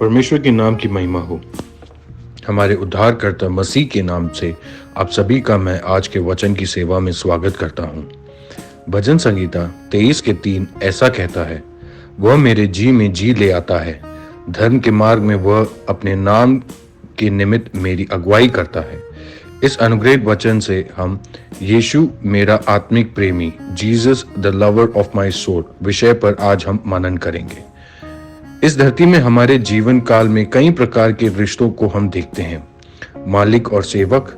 परमेश्वर के नाम की महिमा हो। हमारे उद्धारकर्ता मसीह के नाम से आप सभी का मैं आज के वचन की सेवा में स्वागत करता हूँ। भजन संगीता 23:3 ऐसा कहता है, वह मेरे जी में जी ले आता है, धर्म के मार्ग में वह अपने नाम के निमित्त मेरी अगुवाई करता है। इस अनुग्रहित वचन से हम यीशु मेरा आत्मिक प्रेमी, Jesus the lover of my soul विषय पर आज हम मनन करेंगे। इस धरती में हमारे जीवन काल में कई प्रकार के रिश्तों को हम देखते हैं। मालिक और सेवक,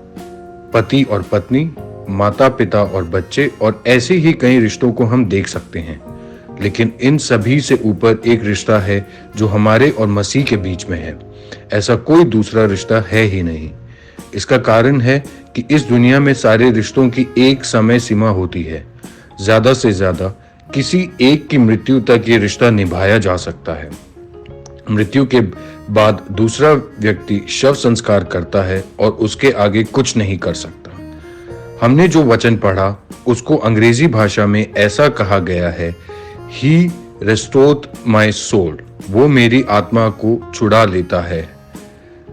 पति और पत्नी, माता पिता और बच्चे, और ऐसे ही कई रिश्तों को हम देख सकते हैं। लेकिन इन सभी से ऊपर एक रिश्ता है जो हमारे और मसीह के बीच में है। ऐसा कोई दूसरा रिश्ता है ही नहीं। इसका कारण है कि इस दुनिया में सारे रिश्तों की एक समय सीमा होती है। ज्यादा से ज्यादा किसी एक की मृत्यु तक ये रिश्ता निभाया जा सकता है। मृत्यु के बाद दूसरा व्यक्ति शव संस्कार करता है और उसके आगे कुछ नहीं कर सकता। हमने जो वचन पढ़ा उसको अंग्रेजी भाषा में ऐसा कहा गया है, ही रेस्टोर्ड माई सोल, वो मेरी आत्मा को छुड़ा लेता है।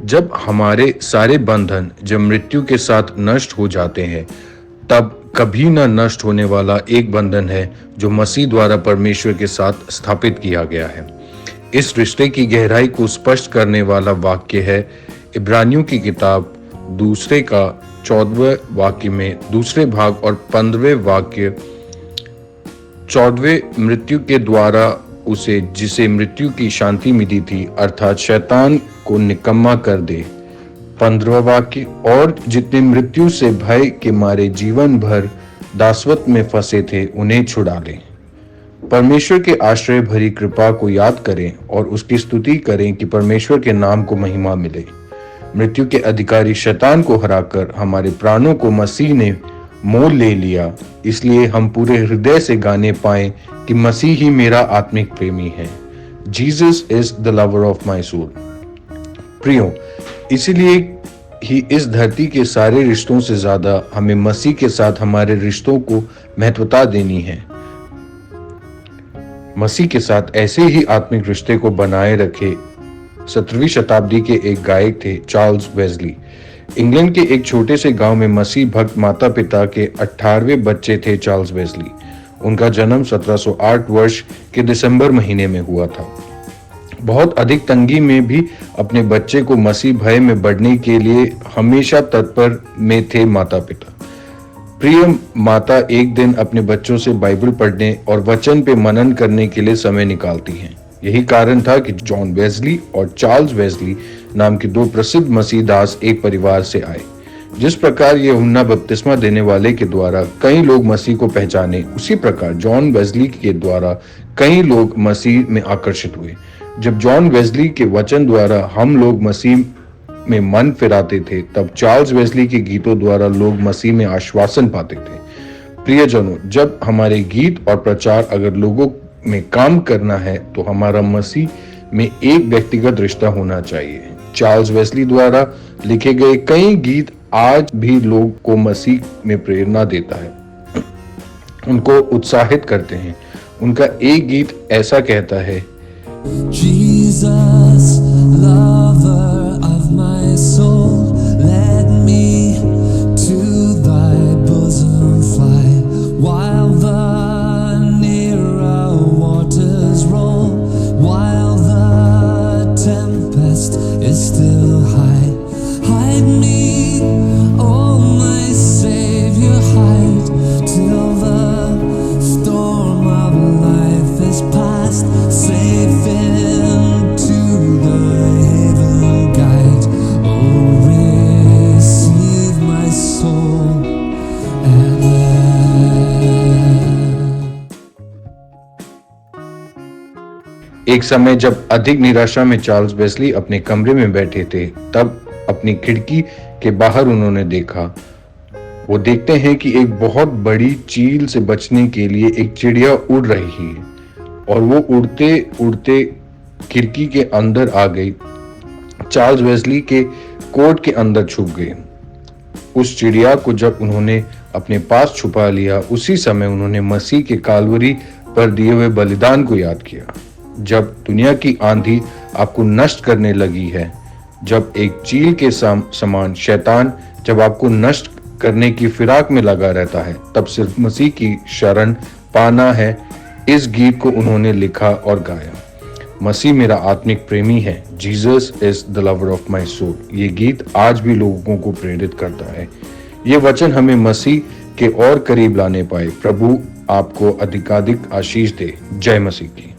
जब हमारे सारे बंधन जब मृत्यु के साथ नष्ट हो जाते हैं, तब कभी न नष्ट होने वाला एक बंधन है जो मसीह द्वारा परमेश्वर के साथ स्थापित किया गया है। इस रिश्ते की गहराई को स्पष्ट करने वाला वाक्य है इब्रानियों की किताब 2 का 14वें वाक्य में दूसरे भाग और 15वें वाक्य। 14वें मृत्यु के द्वारा उसे जिसे मृत्यु की शांति मिली थी, अर्थात शैतान को निकम्मा कर दे। 15वां वाक्य, और जितने मृत्यु से भय के मारे जीवन भर दासवत में फंसे थे उन्हें छुड़ा ले। परमेश्वर के आश्रय भरी कृपा को याद करें और उसकी स्तुति करें कि परमेश्वर के नाम को महिमा मिले। मृत्यु के अधिकारी शैतान को हराकर हमारे प्राणों को मसीह ने मोल ले लिया, इसलिए हम पूरे हृदय से गाने पाए कि मसीह ही मेरा आत्मिक प्रेमी है। Jesus is the lover of my soul. प्रियो, इसीलिए ही इस धरती के सारे रिश्तों से ज्यादा हमें मसीह के साथ हमारे रिश्तों को महत्वता देनी है। मसीह के साथ ऐसे ही आत्मिक रिश्ते को बनाए रखे 17वीं शताब्दी के एक गायक थे, चार्ल्स वेस्ली। इंग्लैंड के एक छोटे से गांव में मसीह भक्त माता पिता के 18वें बच्चे थे चार्ल्स वेस्ली। उनका जन्म 1708 वर्ष के दिसंबर महीने में हुआ था। बहुत अधिक तंगी में भी अपने बच्चे को मसीह भय में बढ़ने के लिए हमेशा तत्पर में थे माता पिता। प्रिय माता एक दिन अपने बच्चों से बाइबल पढ़ने और वचन पे मनन करने के लिए समय निकालती हैं। यही कारण था कि जॉन वेस्ली और चार्ल्स वेस्ली नाम के 2 प्रसिद्ध मसीह दास एक परिवार से आए। जिस प्रकार यूहन्ना बपतिस्मा देने वाले के द्वारा कई लोग मसीह को पहचाने, उसी प्रकार जॉन वेस्ली के द्वारा कई लोग मसीह में आकर्षित हुए। जब जॉन वेस्ली के वचन द्वारा हम लोग मसीह में मन फिराते थे, तब चार्ल्स वेस्ली के गीतों द्वारा लोग मसीह में आश्वासन पाते थे। प्रियजनों, जब हमारे गीत और प्रचार अगर लोगों में काम करना है तो हमारा मसीह में एक व्यक्तिगत रिश्ता होना चाहिए। चार्ल्स वेस्ली द्वारा लिखे गए कई गीत आज भी लोग को मसीह में प्रेरणा देता है, उनको उत्साहित करते हैं। उनका एक गीत ऐसा कहता है, Jesus, lover of my soul, let me to thy bosom fly, while the nearer waters roll, while the tempest is still high. Hide me, oh my Savior, hide, till the storm of life is past, safe into the haven guide. Oh, receive my soul at last. एक समय जब अधिक निराशा में Charles Wesley अपने कमरे में बैठे थे, तब अपनी खिड़की के बाहर उन्होंने देखा। वो देखते हैं कि एक बहुत बड़ी चील से बचने के लिए एक चिड़िया उड़ रही है, और वो उड़ते उड़ते खिड़की के अंदर आ गई। चार्ल्स वेस्ली के कोट के अंदर छुप गए। उस चिड़िया को जब उन्होंने अपने पास छुपा लिया, उसी समय उन्होंने मसीह के कालवरी पर दिए हुए बलिदान को याद किया। जब दुनिया की आंधी आपको नष्ट करने लगी है, जब एक चील के समान शैतान जब आपको नष्ट करने की फिराक में लगा रहता है, तब सिर्फ मसीह की शरण पाना है। इस गीत को उन्होंने लिखा और गाया। मसीह मेरा आत्मिक प्रेमी है, Jesus is the lover of my soul. ये गीत आज भी लोगों को प्रेरित करता है। ये वचन हमें मसीह के और करीब लाने पाए। प्रभु आपको अधिकाधिक आशीष दे। जय मसीह की।